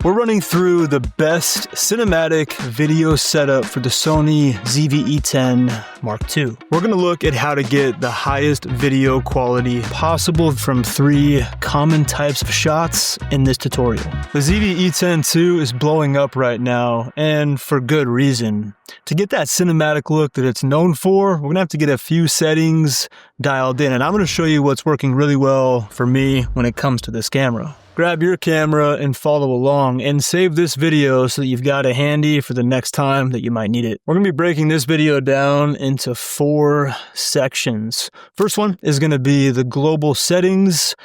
We're running through the best cinematic video setup for the Sony ZV-E10 Mark II. We're going to look at how to get the highest video quality possible from 3 common types of shots in this tutorial. The ZV-E10 II is blowing up right now, and for good reason. To get that cinematic look that it's known for, we're going to have to get a few settings dialed in, and I'm going to show you what's working really well for me when it comes to this camera. Grab your camera and follow along and save this video so that you've got it handy for the next time that you might need it. We're going to be breaking this video down into 4 sections. First one is going to be the global settings.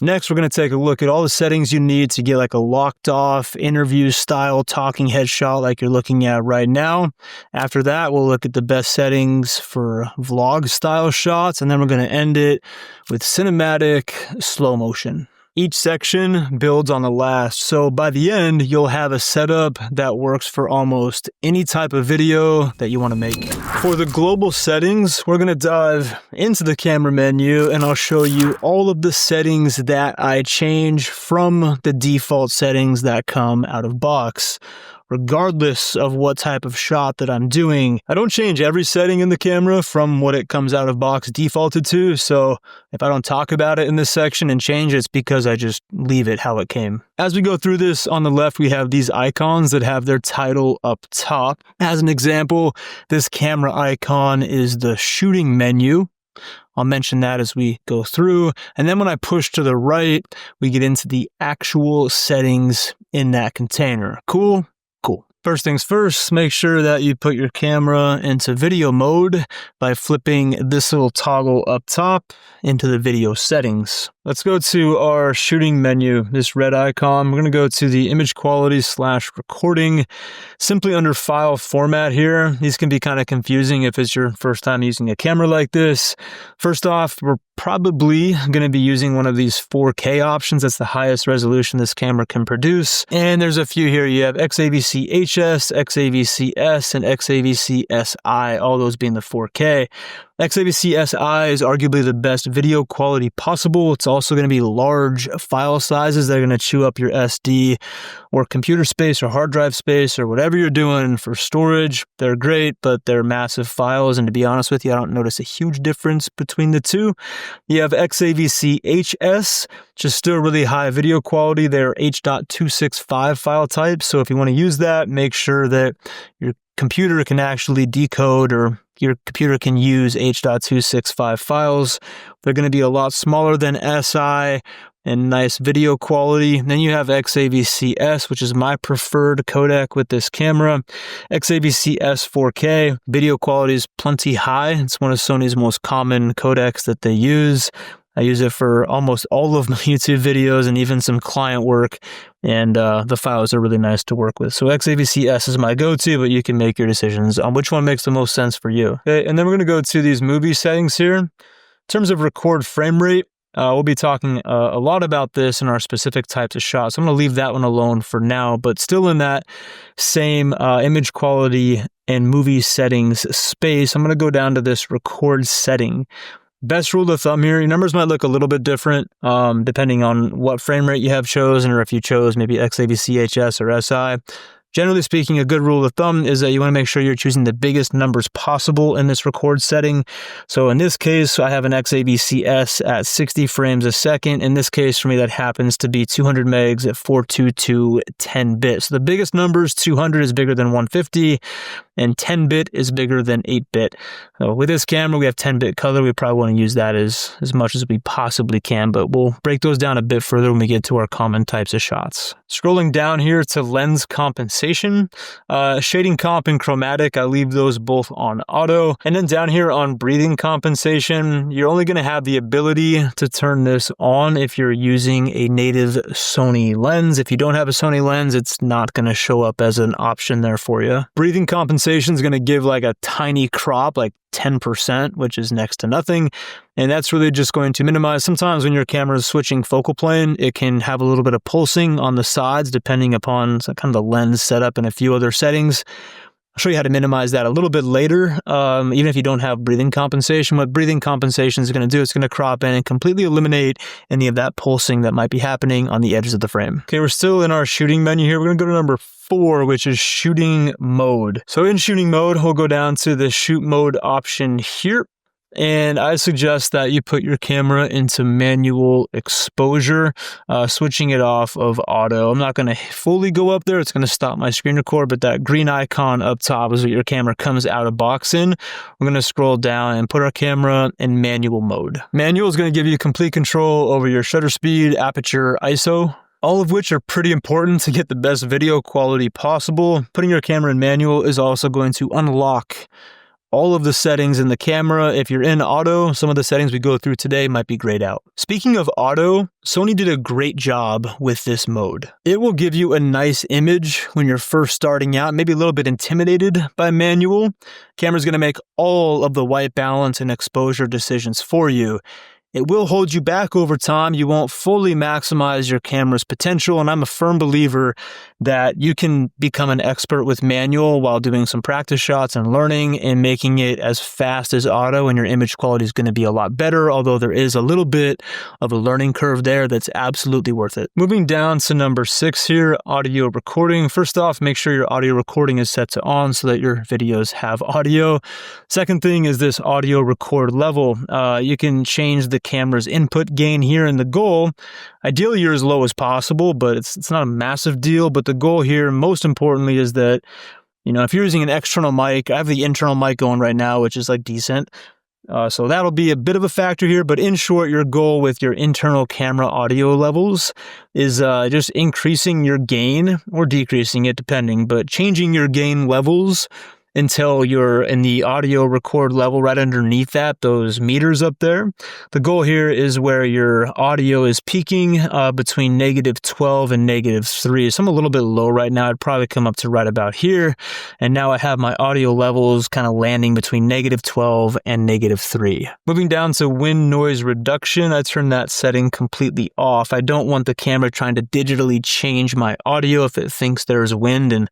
Next, we're going to take a look at all the settings you need to get like a locked off interview style talking headshot like you're looking at right now. After that, we'll look at the best settings for vlog style shots, and then we're going to end it with cinematic slow motion. Each section builds on the last, so by the end, you'll have a setup that works for almost any type of video that you want to make. For the global settings, we're going to dive into the camera menu, and I'll show you all of the settings that I change from the default settings that come out of box. Regardless of what type of shot that I'm doing, I don't change every setting in the camera from what it comes out of box defaulted to, so if I don't talk about it in this section and change it, it's because I just leave it how it came. As we go through this, on the left we have these icons that have their title up top. As an example, this camera icon is the shooting menu. I'll mention that as we go through. And then when I push to the right, we get into the actual settings in that container. Cool? Cool. First things first, make sure that you put your camera into video mode by flipping this little toggle up top into the video settings. Let's go to our shooting menu, this red icon. We're going to go to the image quality / recording, simply under file format here. These can be kind of confusing if it's your first time using a camera like this. First off, we're probably going to be using one of these 4K options. That's the highest resolution this camera can produce. And there's a few here. You have XAVC-HS, XAVC-S, and XAVC-SI, all those being the 4K. XAVC-SI is arguably the best video quality possible. It's also going to be large file sizes that are going to chew up your SD or computer space or hard drive space or whatever you're doing for storage. They're great, but they're massive files, and to be honest with you, I don't notice a huge difference between the two. You have XAVC-HS, which is still really high video quality. They're H.265 file type, so if you want to use that, make sure that your computer can actually decode, or your computer can use H.265 files. They're going to be a lot smaller than SI and nice video quality. Then you have XAVC-S, which is my preferred codec with this camera. XAVC-S 4K, video quality is plenty high. It's one of Sony's most common codecs that they use. I use it for almost all of my YouTube videos and even some client work, and the files are really nice to work with. So XAVC-S is my go-to, but you can make your decisions on which one makes the most sense for you. Okay, and then we're going to go to these movie settings here. In terms of record frame rate, we'll be talking a lot about this in our specific types of shots. I'm going to leave that one alone for now, but still in that same image quality and movie settings space, I'm going to go down to this record setting. Best rule of thumb here, your numbers might look a little bit different depending on what frame rate you have chosen, or if you chose maybe XAVC-HS or SI. Generally speaking, a good rule of thumb is that you want to make sure you're choosing the biggest numbers possible in this record setting. So in this case, I have an XAVC-S at 60 frames a second. In this case, for me, that happens to be 200 megs at 422 10-bit. So the biggest numbers, 200 is bigger than 150, and 10-bit is bigger than 8-bit. So with this camera, we have 10-bit color. We probably want to use that as much as we possibly can, but we'll break those down a bit further when we get to our common types of shots. Scrolling down here to lens compensation, shading comp and chromatic, I leave those both on auto. And then down here on breathing compensation, you're only going to have the ability to turn this on if you're using a native Sony lens. If you don't have a Sony lens, it's not going to show up as an option there for you. Breathing compensation is going to give like a tiny crop, like 10%, which is next to nothing. And that's really just going to minimize. Sometimes when your camera is switching focal plane, it can have a little bit of pulsing on the sides, depending upon kind of the lens setup and a few other settings. show you how to minimize that a little bit later. Even if you don't have breathing compensation, what breathing compensation is going to do, it's going to crop in and completely eliminate any of that pulsing that might be happening on the edges of the frame. Okay, we're still in our shooting menu here. We're going to go to number 4, which is shooting mode. So in shooting mode, we'll go down to the shoot mode option here. And I suggest that you put your camera into manual exposure, switching it off of auto. I'm not going to fully go up there. It's going to stop my screen record, but that green icon up top is what your camera comes out of box in. We're going to scroll down and put our camera in manual mode. Manual is going to give you complete control over your shutter speed, aperture, ISO, all of which are pretty important to get the best video quality possible. Putting your camera in manual is also going to unlock all of the settings in the camera. If you're in auto, some of the settings we go through today might be grayed out. Speaking of auto, Sony did a great job with this mode. It will give you a nice image when you're first starting out, maybe a little bit intimidated by manual. Camera's going to make all of the white balance and exposure decisions for you. It will hold you back over time. You won't fully maximize your camera's potential, and I'm a firm believer that you can become an expert with manual while doing some practice shots and learning and making it as fast as auto, and your image quality is going to be a lot better, although there is a little bit of a learning curve there that's absolutely worth it. Moving down to number 6 here, audio recording. First off, make sure your audio recording is set to on so that your videos have audio. Second thing is this audio record level. You can change the camera's input gain here, and the goal, ideally you're as low as possible, but it's not a massive deal. But the goal here, most importantly, is that, you know, if you're using an external mic, I have the internal mic going right now, which is like decent. So that'll be a bit of a factor here, but in short, your goal with your internal camera audio levels is just increasing your gain or decreasing it depending, but changing your gain levels until you're in the audio record level right underneath that, those meters up there. The goal here is where your audio is peaking between -12 and -3. So I'm a little bit low right now. I'd probably come up to right about here. And now I have my audio levels kind of landing between -12 and -3. Moving down to wind noise reduction, I turn that setting completely off. I don't want the camera trying to digitally change my audio if it thinks there's wind and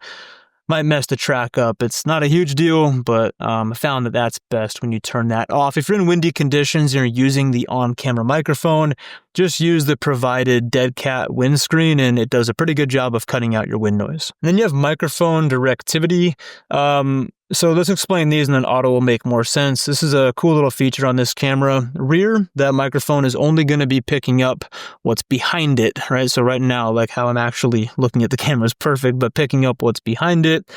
might mess the track up. It's not a huge deal, but I found that that's best when you turn that off. If you're in windy conditions and you're using the on-camera microphone, just use the provided dead cat windscreen and it does a pretty good job of cutting out your wind noise. And then you have microphone directivity. So let's explain these and then auto will make more sense. This is a cool little feature on this camera. Rear, that microphone is only going to be picking up what's behind it, right? So right now, like how I'm actually looking at the camera is perfect, but picking up what's behind it.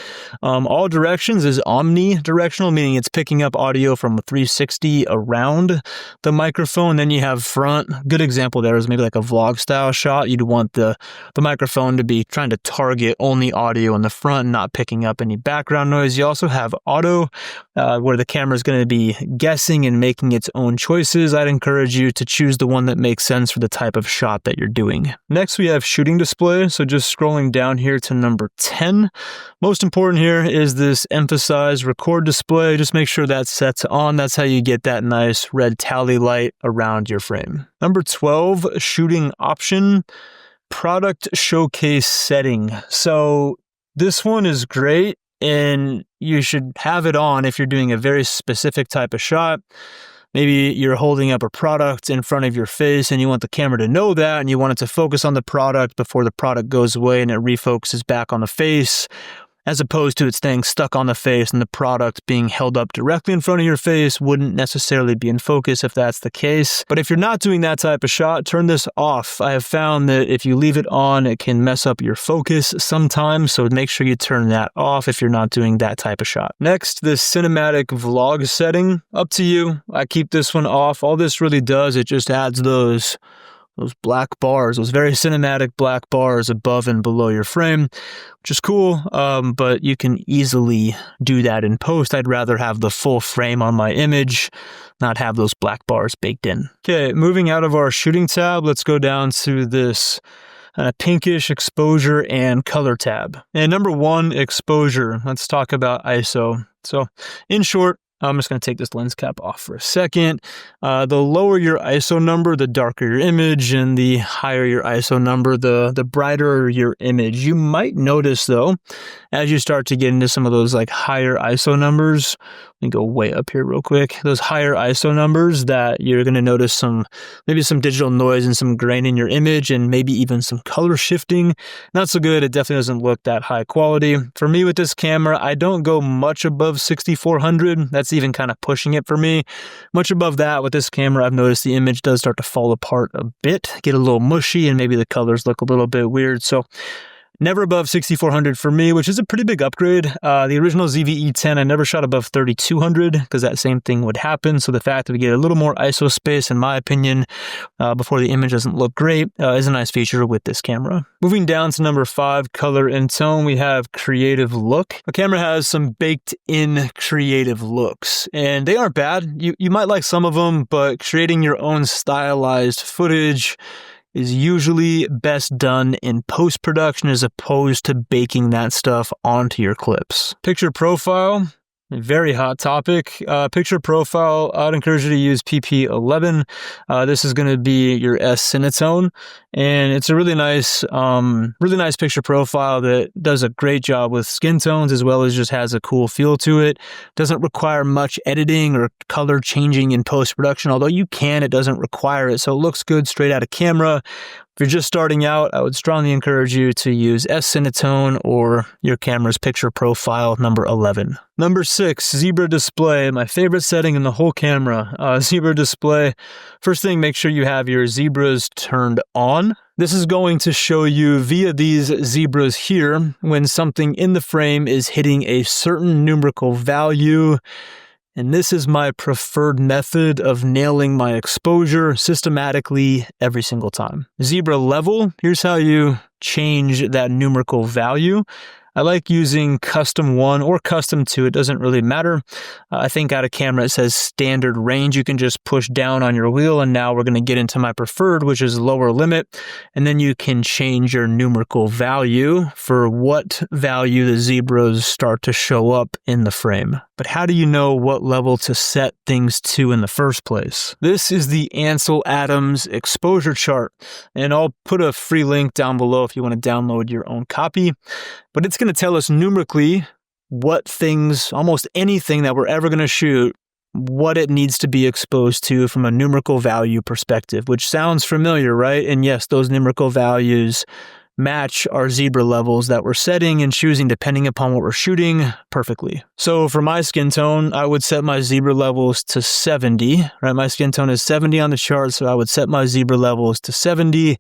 All directions is omnidirectional, meaning it's picking up audio from 360 around the microphone. Then you have front. Good example there is maybe like a vlog style shot. You'd want the microphone to be trying to target only audio in the front, not picking up any background noise. You also have auto, where the camera is going to be guessing and making its own choices. I'd encourage you to choose the one that makes sense for the type of shot that you're doing. Next, we have shooting display. So just scrolling down here to number 10. Most important here is this emphasize record display. Just make sure that's set to on. That's how you get that nice red tally light around your frame. Number 12, shooting option, product showcase setting. So this one is great, and you should have it on if you're doing a very specific type of shot. Maybe you're holding up a product in front of your face and you want the camera to know that and you want it to focus on the product before the product goes away and it refocuses back on the face, as opposed to it staying stuck on the face and the product being held up directly in front of your face wouldn't necessarily be in focus if that's the case. But if you're not doing that type of shot, turn this off. I have found that if you leave it on, it can mess up your focus sometimes, so make sure you turn that off if you're not doing that type of shot. Next, the cinematic vlog setting. Up to you. I keep this one off. All this really does, it just adds those black bars, those very cinematic black bars above and below your frame, which is cool, but you can easily do that in post. I'd rather have the full frame on my image, not have those black bars baked in. Okay, moving out of our shooting tab, let's go down to this pinkish exposure and color tab. And number 1, exposure. Let's talk about ISO. So in short, I'm just going to take this lens cap off for a second. The lower your ISO number, the darker your image, and the higher your ISO number, the brighter your image. You might notice though, as you start to get into some of those like higher ISO numbers, let me go way up here real quick, those higher ISO numbers, that you're going to notice maybe some digital noise and some grain in your image, and maybe even some color shifting. Not so good. It definitely doesn't look that high quality. For me with this camera, I don't go much above 6400. That's even kind of pushing it for me. Much above that with this camera, I've noticed the image does start to fall apart a bit, get a little mushy, and maybe the colors look a little bit weird. So never above 6400 for me, which is a pretty big upgrade. The original ZV-E10, I never shot above 3200 because that same thing would happen. So the fact that we get a little more ISO space, in my opinion, before the image doesn't look great, is a nice feature with this camera. Moving down to number 5, color and tone, we have creative look. The camera has some baked-in creative looks, and they aren't bad. You might like some of them, but creating your own stylized footage is usually best done in post-production as opposed to baking that stuff onto your clips. Picture profile, a very hot topic. Picture profile, I'd encourage you to use PP11. This is going to be your S Cinetone, and it's a really nice picture profile that does a great job with skin tones, as well as just has a cool feel to it. Doesn't require much editing or color changing in post-production, although you can, it doesn't require it, so it looks good straight out of camera. If you're just starting out, I would strongly encourage you to use S Cinetone or your camera's picture profile number 11. Number 6, zebra display, my favorite setting in the whole camera. Zebra display, first thing, make sure you have your zebras turned on. This is going to show you via these zebras here when something in the frame is hitting a certain numerical value. And this is my preferred method of nailing my exposure systematically every single time. Zebra level, here's how you change that numerical value. I like using custom 1 or custom 2, it doesn't really matter. I think out of camera it says standard range. You can just push down on your wheel, and now we're going to get into my preferred, which is lower limit. And then you can change your numerical value for what value the zebras start to show up in the frame. But how do you know what level to set things to in the first place? This is the Ansel Adams exposure chart, and I'll put a free link down below if you want to download your own copy. But it's going to tell us numerically what things, almost anything that we're ever going to shoot, what it needs to be exposed to from a numerical value perspective, which sounds familiar, right? And yes, those numerical values match our zebra levels that we're setting and choosing depending upon what we're shooting perfectly. So for my skin tone, I would set my zebra levels to 70, right? My skin tone is 70 on the chart, so I would set my zebra levels to 70.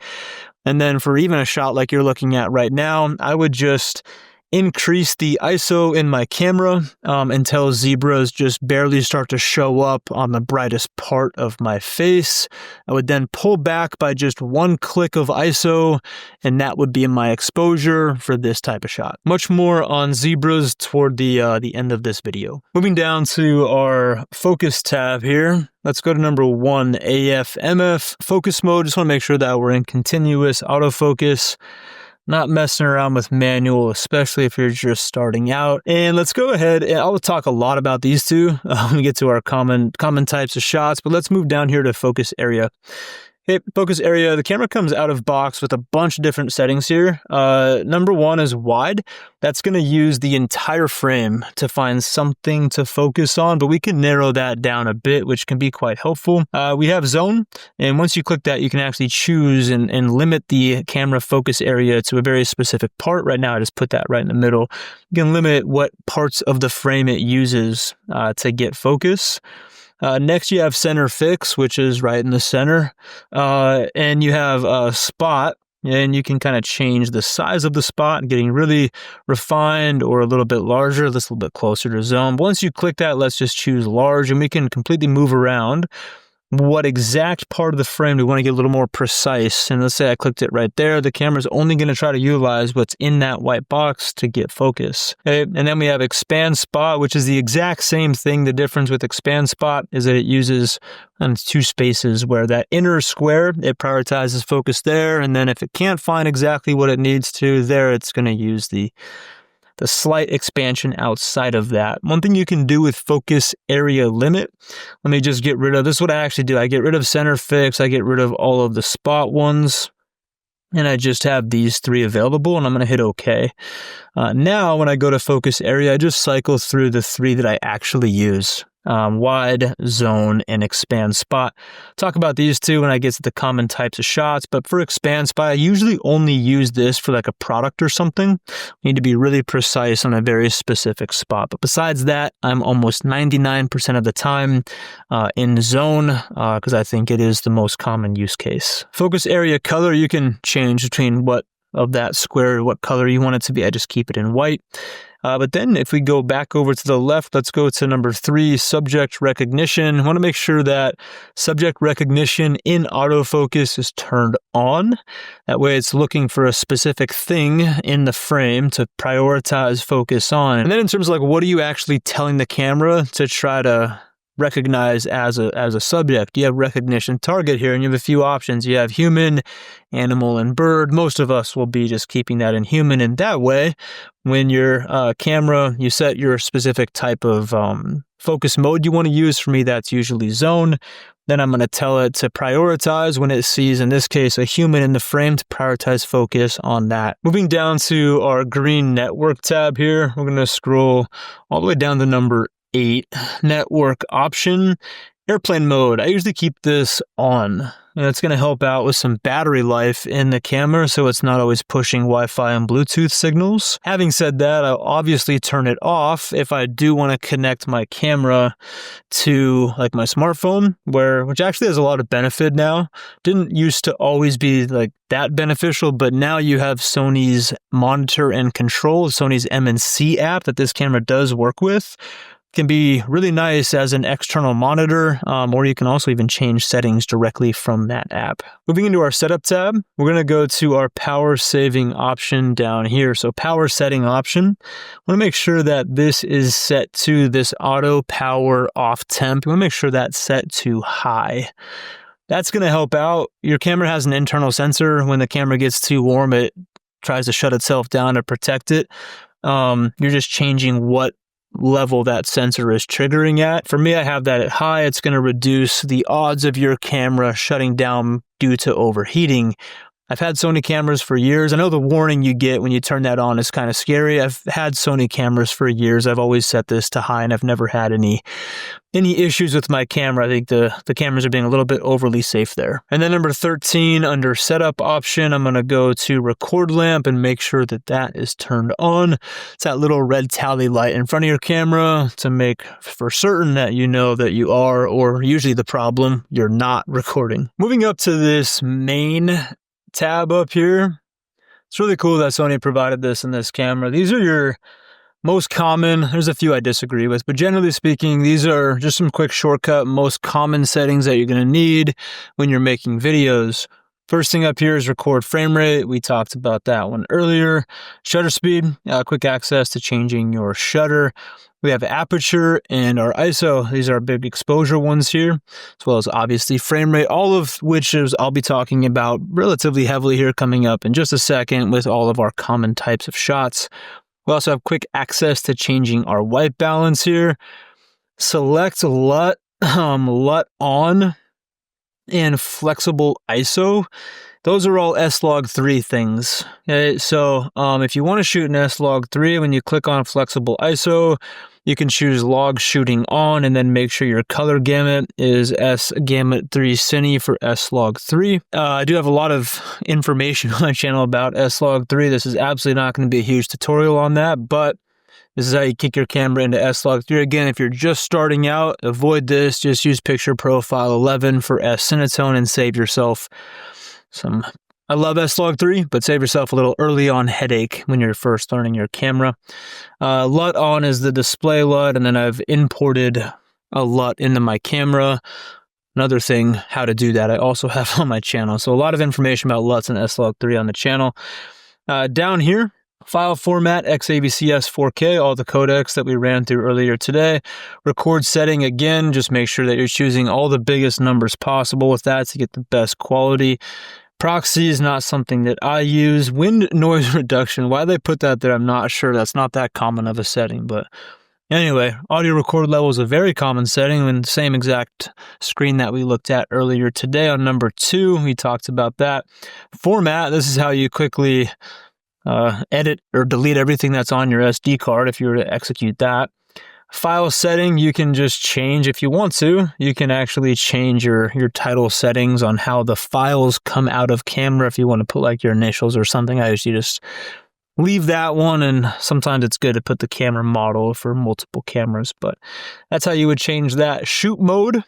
And then for even a shot like you're looking at right now, I would just increase the ISO in my camera until zebras just barely start to show up on the brightest part of my face. I would then pull back by just one click of ISO, and that would be my exposure for this type of shot. Much more on zebras toward the end of this video. Moving down to our focus tab here. Let's go to number 1, AF/MF. Focus mode, just want to make sure that we're in continuous autofocus. Not messing around with manual, especially if you're just starting out. And let's go ahead, and I'll talk a lot about these two when we get to our common types of shots, but let's move down here to focus area. Okay, focus area, the camera comes out of box with a bunch of different settings here. Number 1 is wide. That's going to use the entire frame to find something to focus on, but we can narrow that down a bit, which can be quite helpful. We have zone, and once you click that, you can actually choose and limit the camera focus area to a very specific part. Right now, I just put that right in the middle. You can limit what parts of the frame it uses to get focus. Next, you have center fix, which is right in the center. And you have a spot, and you can kind of change the size of the spot, getting really refined or a little bit larger, this a little bit closer to zone. Once you click that, let's just choose large, and we can completely move around what exact part of the frame do we want to get a little more precise. And let's say I clicked it right there. The camera's only going to try to utilize what's in that white box to get focus. Okay? And then we have expand spot, which is the exact same thing. The difference with expand spot is that it uses 2 spaces where that inner square, it prioritizes focus there. And then if it can't find exactly what it needs to there, it's going to use the the slight expansion outside of that. One thing you can do with focus area limit, let me just get rid of, this is what I actually do. I get rid of center fix, I get rid of all of the spot ones, and I just have these 3 available, and I'm going to hit OK. Now, when I go to focus area, I just cycle through the 3 that I actually use. Wide, zone, and expand spot. Talk about these 2 when I get to the common types of shots, but for expand spot, I usually only use this for like a product or something. You need to be really precise on a very specific spot. But besides that, I'm almost 99% of the time in zone because I think it is the most common use case. Focus area color, you can change between what of that square, what color you want it to be. I just keep it in white. But then if we go back over to the left, let's go to number 3, subject recognition. I want to make sure that subject recognition in autofocus is turned on. That way it's looking for a specific thing in the frame to prioritize focus on. And then in terms of like, what are you actually telling the camera to try to recognize as a subject? You have recognition target here, and you have a few options. You have human, animal, and bird. Most of us will be just keeping that in human, and that way, when your camera, you set your specific type of focus mode you want to use. For me, that's usually zone. Then I'm going to tell it to prioritize when it sees, in this case, a human in the frame, to prioritize focus on that. Moving down to our green network tab here, we're going to scroll all the way down to number 8, network option, airplane mode. I usually keep this on, and it's going to help out with some battery life in the camera, so it's not always pushing Wi-Fi and Bluetooth signals. Having said that, I'll obviously turn it off if I do want to connect my camera to like my smartphone, which actually has a lot of benefit now. Didn't used to always be like that beneficial, but now you have Sony's monitor and control, Sony's M&C app that this camera does work with. Can be really nice as an external monitor, or you can also even change settings directly from that app. Moving into our setup tab, we're going to go to our power saving option down here. So power setting option, I want to make sure that this is set to this auto power off temp. You want to make sure that's set to high. That's going to help out. Your camera has an internal sensor. When the camera gets too warm, it tries to shut itself down to protect it. You're just changing what level that sensor is triggering at. For me, I have that at high. It's going to reduce the odds of your camera shutting down due to overheating. I've had Sony cameras for years. I know the warning you get when you turn that on is kind of scary. I've had Sony cameras for years. I've always set this to high, and I've never had any issues with my camera. I think the cameras are being a little bit overly safe there. And then number 13, under setup option, I'm going to go to record lamp and make sure that that is turned on. It's that little red tally light in front of your camera to make for certain that you know that you are, or usually the problem, you're not recording. Moving up to this main tab up here. It's really cool that Sony provided this in this camera. These are your most common, there's a few I disagree with, but generally speaking, these are just some quick shortcut, most common settings that you're going to need when you're making videos. First thing up here is record frame rate. We talked about that one earlier. Shutter speed, quick access to changing your shutter. We have aperture and our ISO. These are big exposure ones here, as well as obviously frame rate, all of which I'll be talking about relatively heavily here coming up in just a second with all of our common types of shots. We also have quick access to changing our white balance here. Select LUT, LUT on, and flexible ISO. Those are all S-Log3 things. Okay, so if you want to shoot in S-Log3, when you click on flexible ISO, you can choose log shooting on and then make sure your color gamut is S-Gamut 3 Cine for S-Log3. I do have a lot of information on my channel about S-Log3. This is absolutely not going to be a huge tutorial on that, but this is how you kick your camera into S-Log3. Again, if you're just starting out, avoid this. Just use picture profile 11 for S-Cinetone and save yourself some. I love S-Log3, but save yourself a little early on headache when you're first learning your camera. LUT on is the display LUT, and then I've imported a LUT into my camera. Another thing, how to do that, I also have on my channel. So a lot of information about LUTs and S-Log3 on the channel. Down here, file format, XAVCS 4K, all the codecs that we ran through earlier today. Record setting, again, just make sure that you're choosing all the biggest numbers possible with that to get the best quality. Proxy is not something that I use. Wind noise reduction, why they put that there, I'm not sure. That's not that common of a setting, but anyway, audio record level is a very common setting, and the same exact screen that we looked at earlier today on number 2. We talked about that. Format, this is how you quickly edit or delete everything that's on your SD card if you were to execute that. File setting, you can just change if you want to. You can actually change your title settings on how the files come out of camera if you want to put like your initials or something. I usually just leave that one, and sometimes it's good to put the camera model for multiple cameras, but that's how you would change that. Shoot mode.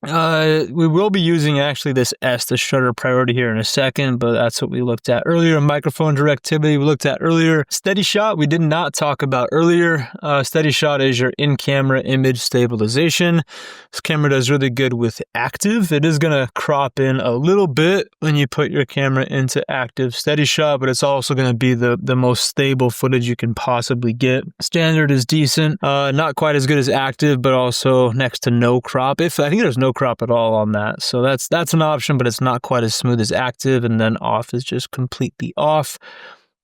We will be using actually this the shutter priority here in a second, but that's what we looked at earlier. Microphone directivity we looked at earlier. Steady shot we did not talk about earlier. Steady shot is your in-camera image stabilization. This camera does really good with active. It is going to crop in a little bit when you put your camera into active steady shot, but it's also going to be the most stable footage you can possibly get. Standard is decent. Not quite as good as active, but also next to no crop. I think there's no crop at all on that, so that's an option, but it's not quite as smooth as active. And then off is just completely off.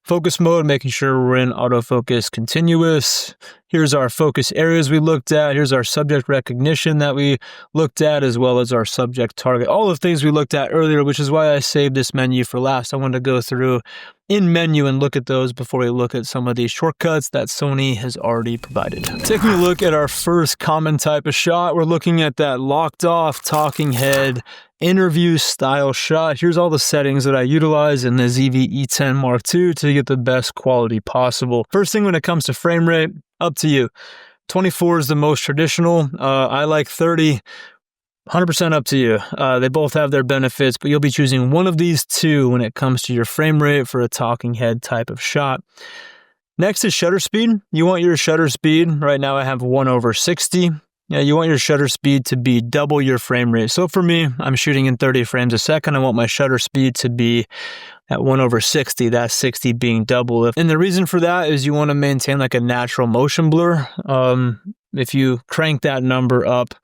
Focus mode, making sure we're in autofocus continuous. Here's our focus areas we looked at. Here's our subject recognition that we looked at, as well as our subject target. All the things we looked at earlier, which is why I saved this menu for last. I wanted to go through in menu and look at those before we look at some of these shortcuts that Sony has already provided. Taking a look at our first common type of shot, we're looking at that locked off talking head interview style shot. Here's all the settings that I utilize in the ZV-E10 Mark II to get the best quality possible. First thing, when it comes to frame rate, up to you. 24 is the most traditional. I like 30. 100% up to you. They both have their benefits, but you'll be choosing one of these two when it comes to your frame rate for a talking head type of shot. Next is shutter speed. You want your shutter speed, right now I have 1/60. Yeah, you want your shutter speed to be double your frame rate. So for me, I'm shooting in 30 frames a second. I want my shutter speed to be at 1/60, that 60 being double. And the reason for that is you want to maintain like a natural motion blur. If you crank that number up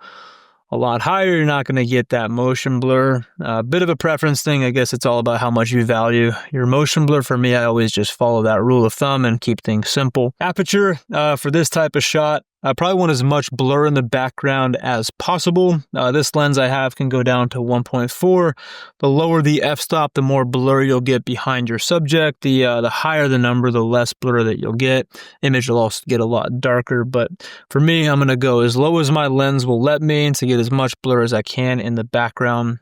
a lot higher, you're not going to get that motion blur. Bit of a preference thing. I guess it's all about how much you value your motion blur. For me, I always just follow that rule of thumb and keep things simple. Aperture for this type of shot, I probably want as much blur in the background as possible. This lens I have can go down to 1.4. The lower the f-stop, the more blur you'll get behind your subject. The higher the number, the less blur that you'll get. Image will also get a lot darker, but for me, I'm going to go as low as my lens will let me to get as much blur as I can in the background.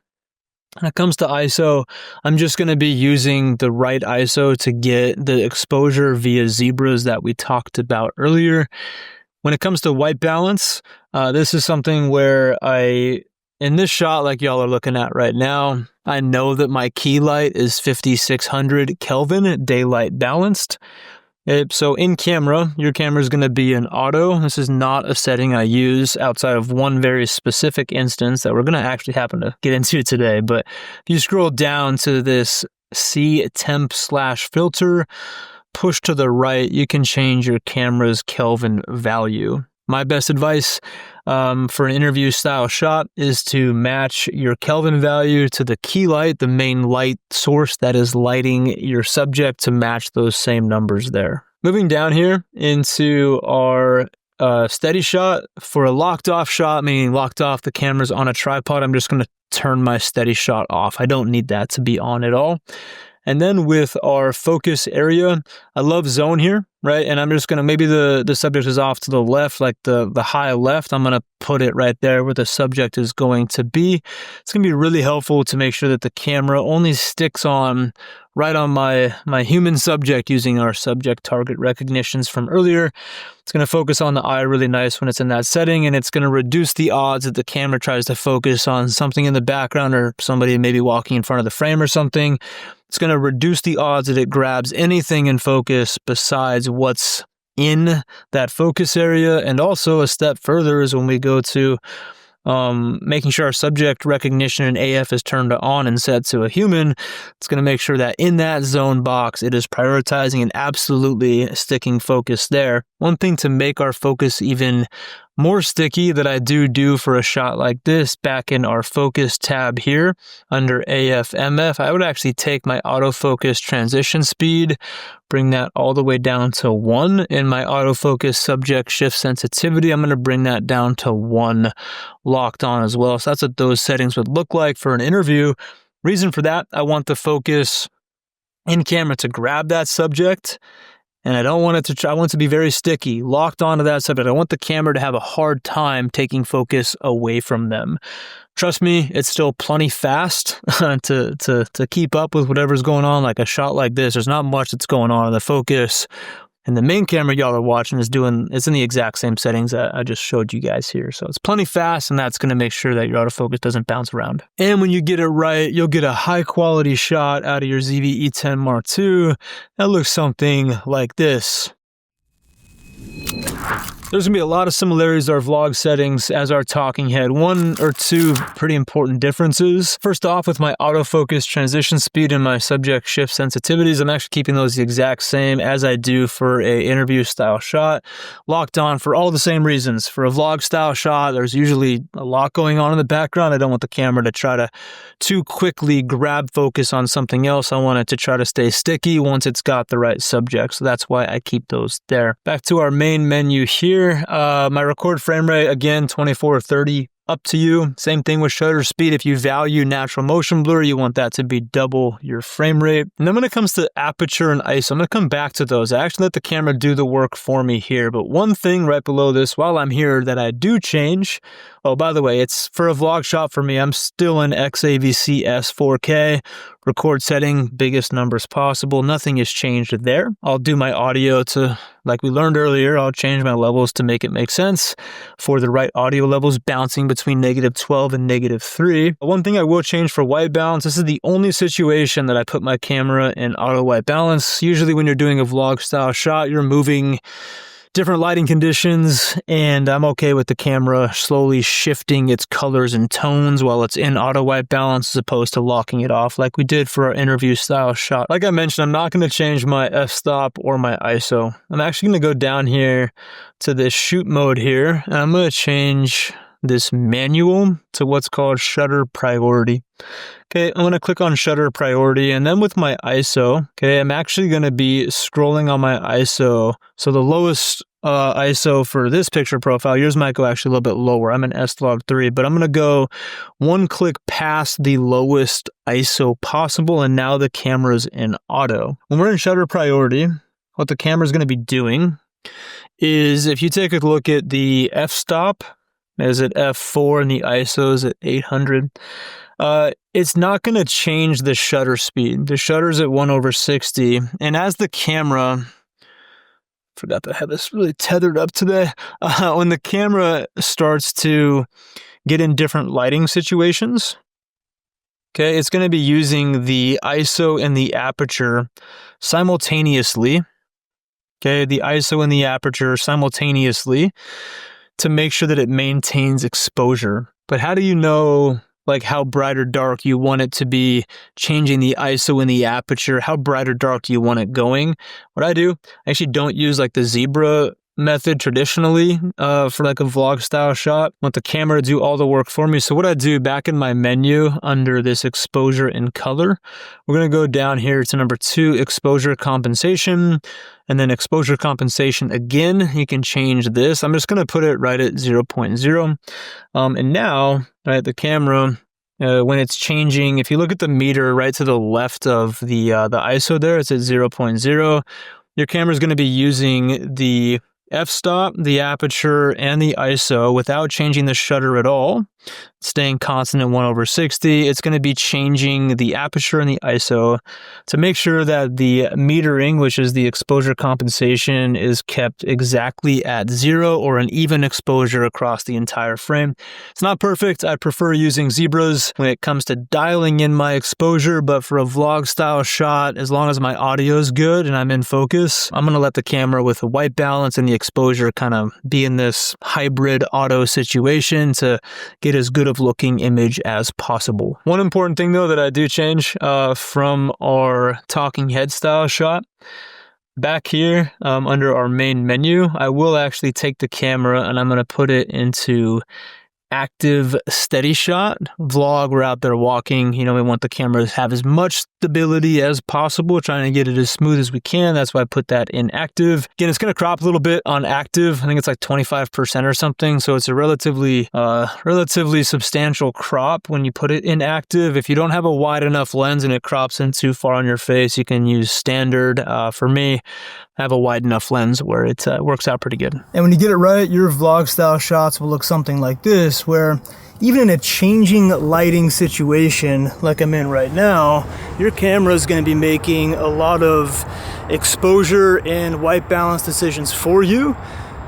When it comes to ISO, I'm just going to be using the right ISO to get the exposure via zebras that we talked about earlier. When it comes to white balance, this is something where in this shot like y'all are looking at right now, I know that my key light is 5600 Kelvin daylight balanced. So in camera, your camera is going to be in auto. This is not a setting I use outside of one very specific instance that we're going to actually happen to get into today. But if you scroll down to this C temp/filter, push to the right, you can change your camera's Kelvin value. My best advice for an interview style shot is to match your Kelvin value to the key light, the main light source that is lighting your subject, to match those same numbers there. Moving down here into our steady shot. For a locked off shot, meaning locked off, the camera's on a tripod, I'm just going to turn my steady shot off. I don't need that to be on at all. And then with our focus area, I love zone here, right? And I'm just going to, maybe the subject is off to the left, like the high left. I'm going to put it right there where the subject is going to be. It's going to be really helpful to make sure that the camera only sticks on right on my human subject using our subject target recognitions from earlier. It's going to focus on the eye really nice when it's in that setting, and it's going to reduce the odds that the camera tries to focus on something in the background or somebody maybe walking in front of the frame or something. It's going to reduce the odds that it grabs anything in focus besides what's in that focus area. And also a step further is when we go to making sure our subject recognition and AF is turned on and set to a human. It's going to make sure that in that zone box, it is prioritizing and absolutely sticking focus there. One thing to make our focus even more sticky that I do for a shot like this back in our focus tab here under AF/MF. I would actually take my autofocus transition speed, bring that all the way down to 1. In my autofocus subject shift sensitivity, I'm going to bring that down to 1 locked on as well. So that's what those settings would look like for an interview. Reason for that, I want the focus in camera to grab that subject, and I don't want it to, I want it to be very sticky, locked onto that subject. I want the camera to have a hard time taking focus away from them. Trust me, it's still plenty fast to keep up with whatever's going on. Like a shot like this, there's not much that's going on in the focus. And the main camera y'all are watching it's in the exact same settings that I just showed you guys here. So it's plenty fast, and that's going to make sure that your autofocus doesn't bounce around. And when you get it right, you'll get a high quality shot out of your ZV-E10 Mark II that looks something like this. There's going to be a lot of similarities to our vlog settings as our talking head. 1 or 2 pretty important differences. First off, with my autofocus transition speed and my subject shift sensitivities, I'm actually keeping those the exact same as I do for a interview style shot. Locked on for all the same reasons. For a vlog style shot, there's usually a lot going on in the background. I don't want the camera to try to too quickly grab focus on something else. I want it to try to stay sticky once it's got the right subject. So that's why I keep those there. Back to our main menu here. My record frame rate, again, 24 or 30, up to you. Same thing with shutter speed. If you value natural motion blur, you want that to be double your frame rate. And then when it comes to aperture and ISO, I'm going to come back to those. I actually let the camera do the work for me here. But one thing right below this, while I'm here, that I do change. Oh, by the way, it's for a vlog shot for me. I'm still in XAVC S4K. Record setting, biggest numbers possible. Nothing has changed there. I'll do my audio to, like we learned earlier, I'll change my levels to make it make sense for the right audio levels, bouncing between -12 and -3. One thing I will change for white balance, this is the only situation that I put my camera in auto white balance. Usually when you're doing a vlog style shot, you're moving different lighting conditions, and I'm okay with the camera slowly shifting its colors and tones while it's in auto white balance as opposed to locking it off like we did for our interview style shot. Like I mentioned, I'm not going to change my f-stop or my ISO. I'm actually going to go down here to this shoot mode here, and I'm going to change this manual to what's called shutter priority. Okay, I'm going to click on shutter priority, and then with my ISO, okay, I'm actually going to be scrolling on my ISO. So the lowest ISO for this picture profile, yours might go actually a little bit lower. I'm in S-Log3, but I'm going to go one click past the lowest ISO possible, and now the camera's in auto. When we're in shutter priority, what the camera's going to be doing is, if you take a look at the f-stop, is at f4 and the ISO is at 800. It's not going to change the shutter speed. The shutter's at 1/60. And as the camera, forgot to have this really tethered up today. When the camera starts to get in different lighting situations, okay, it's going to be using the ISO and the aperture simultaneously. Okay, the ISO and the aperture simultaneously, to make sure that it maintains exposure. But how do you know like how bright or dark you want it to be, changing the ISO and the aperture? How bright or dark do you want it going? What I do, I actually don't use like the zebra method traditionally for like a vlog style shot. I want the camera to do all the work for me. So what I do, back in my menu under this exposure and color, we're going to go down here to number 2, exposure compensation, and then exposure compensation again. You can change this. I'm just going to put it right at 0.0. And now, right, the camera, when it's changing, if you look at the meter right to the left of the ISO there, it's at 0.0. Your camera is going to be using the f-stop, the aperture, and the ISO without changing the shutter at all, staying constant at 1/60. It's going to be changing the aperture and the ISO to make sure that the metering, which is the exposure compensation, is kept exactly at 0 or an even exposure across the entire frame. It's not perfect. I prefer using zebras when it comes to dialing in my exposure, but for a vlog style shot, as long as my audio is good and I'm in focus, I'm going to let the camera with the white balance and the exposure kind of be in this hybrid auto situation to get as good of looking image as possible. One important thing though that I do change from our talking head style shot, Back here under our main menu, I will actually take the camera and I'm going to put it into active steady shot. Vlog, we're out there walking, you know, we want the camera to have as much stability as possible, trying to get it as smooth as we can. That's why I put that in active. Again, it's going to crop a little bit on active. I think it's like 25% or something, so it's a relatively substantial crop when you put it in active. If you don't have a wide enough lens and it crops in too far on your face, you can use standard. For me, I have a wide enough lens where it works out pretty good. And when you get it right, your vlog style shots will look something like this, where even in a changing lighting situation like I'm in right now, your camera is going to be making a lot of exposure and white balance decisions for you.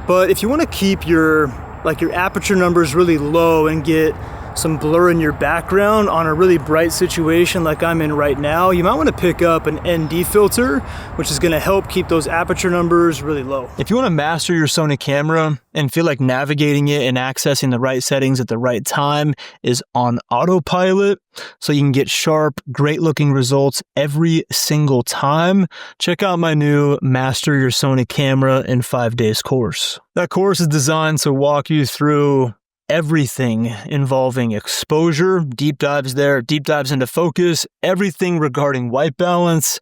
But if you want to keep your aperture numbers really low and get some blur in your background on a really bright situation like I'm in right now, you might want to pick up an ND filter, which is going to help keep those aperture numbers really low. If you want to master your Sony camera and feel like navigating it and accessing the right settings at the right time is on autopilot, so you can get sharp, great looking results every single time, check out my new Master Your Sony Camera in 5 Days course. That course is designed to walk you through everything involving exposure, deep dives into focus, everything regarding white balance,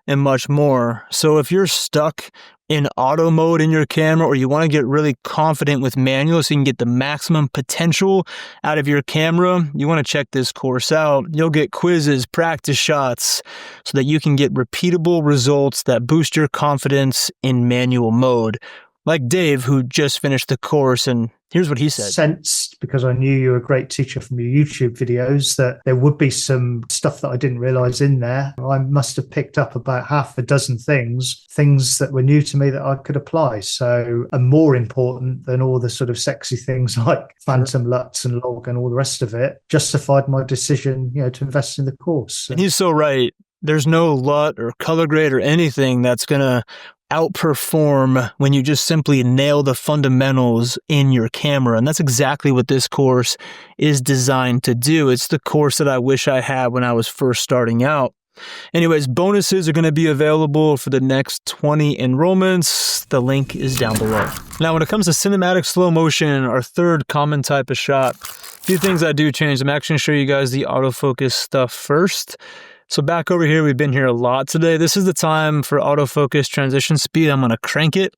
and much more. So if you're stuck in auto mode in your camera, or you want to get really confident with manual so you can get the maximum potential out of your camera, you want to check this course out. You'll get quizzes, practice shots, so that you can get repeatable results that boost your confidence in manual mode. Like Dave, who just finished the course, and here's what he said. Sensed, because I knew you were a great teacher from your YouTube videos, that there would be some stuff that I didn't realize in there. I must have picked up about half a dozen things that were new to me that I could apply. So, and more important than all the sort of sexy things like phantom LUTs and log and all the rest of it, justified my decision, to invest in the course. And he's so right. There's no LUT or color grade or anything that's going to outperform when you just simply nail the fundamentals in your camera. And that's exactly what this course is designed to do. It's the course that I wish I had when I was first starting out. Anyways, bonuses are going to be available for the next 20 enrollments. The link is down below. Now, when it comes to cinematic slow motion, our third common type of shot, a few things I do change. I'm actually going to show you guys the autofocus stuff first. So back over here, we've been here a lot today. This is the time for autofocus transition speed. I'm going to crank it.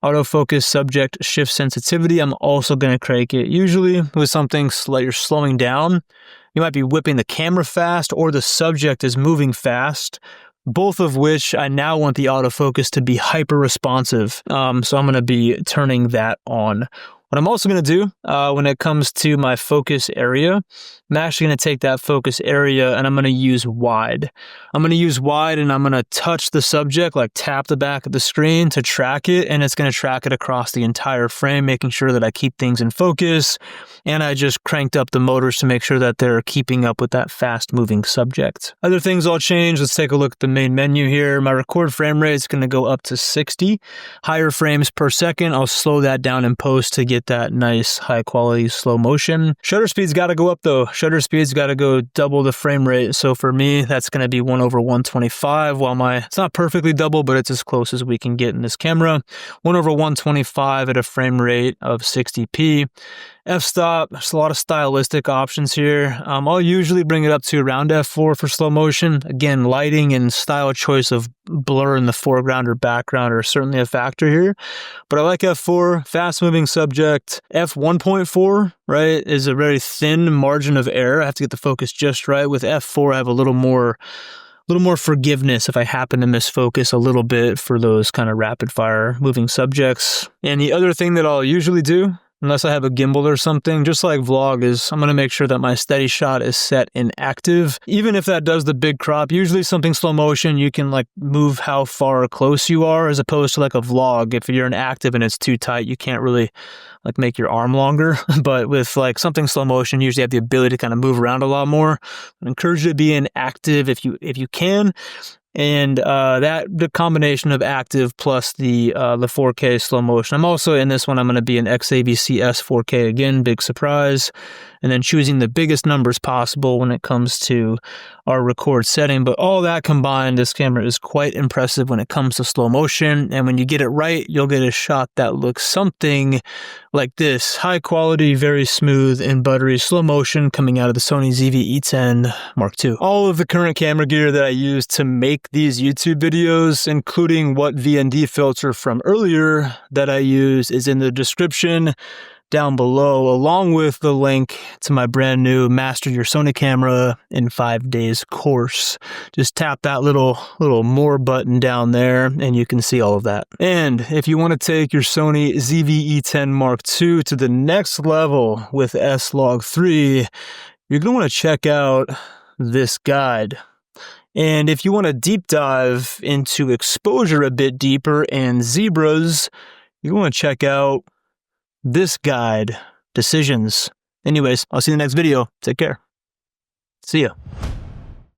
Autofocus subject shift sensitivity, I'm also going to crank it. Usually with something like you're slowing down, you might be whipping the camera fast or the subject is moving fast, both of which I now want the autofocus to be hyper responsive. So I'm going to be turning that on. What I'm also going to do when it comes to my focus area, I'm actually going to take that focus area and I'm going to use wide. I'm going to use wide and I'm going to touch the subject, like tap the back of the screen to track it, and it's going to track it across the entire frame, making sure that I keep things in focus. And I just cranked up the motors to make sure that they're keeping up with that fast moving subject. Other things I'll change, let's take a look at the main menu here. My record frame rate is going to go up to 60. Higher frames per second, I'll slow that down in post to get that nice high quality slow motion. Shutter speed's got to go up though. Shutter speed's got to go double the frame rate. So for me, that's going to be 1/125, while it's not perfectly double, but it's as close as we can get in this camera. 1/125 at a frame rate of 60p. F-stop, there's a lot of stylistic options here. I'll usually bring it up to around F4 for slow motion. Again, lighting and style choice of blur in the foreground or background are certainly a factor here. But I like F4, fast moving subject. F1.4, right, is a very thin margin of error. I have to get the focus just right. With F4, I have a little more forgiveness if I happen to misfocus a little bit for those kind of rapid fire moving subjects. And the other thing that I'll usually do, unless I have a gimbal or something, just like vlog, is I'm going to make sure that my steady shot is set in active. Even if that does the big crop, usually something slow motion, you can like move how far or close you are, as opposed to like a vlog. If you're in active and it's too tight, you can't really like make your arm longer. But with like something slow motion, you usually have the ability to kind of move around a lot more. I encourage you to be in active if you can. And the combination of active plus the 4K slow motion. I'm also in this one, I'm going to be in XAVC-S 4K again, big surprise. And then choosing the biggest numbers possible when it comes to our record setting. But all that combined, this camera is quite impressive when it comes to slow motion. And when you get it right, you'll get a shot that looks something like this. High quality, very smooth and buttery slow motion coming out of the Sony ZV-E10 II. All of the current camera gear that I use to make these YouTube videos, including what VND filter from earlier that I use, is in the description down below, along with the link to my brand new Master Your Sony Camera in 5 Days course. Just tap that little more button down there and you can see all of that. And if you want to take your Sony ZV-E10 II to the next level with S-Log3, you're going to want to check out this guide. And if you want to deep dive into exposure a bit deeper and zebras, you want to check out this guide, Decisions. Anyways, I'll see you in the next video. Take care. See ya.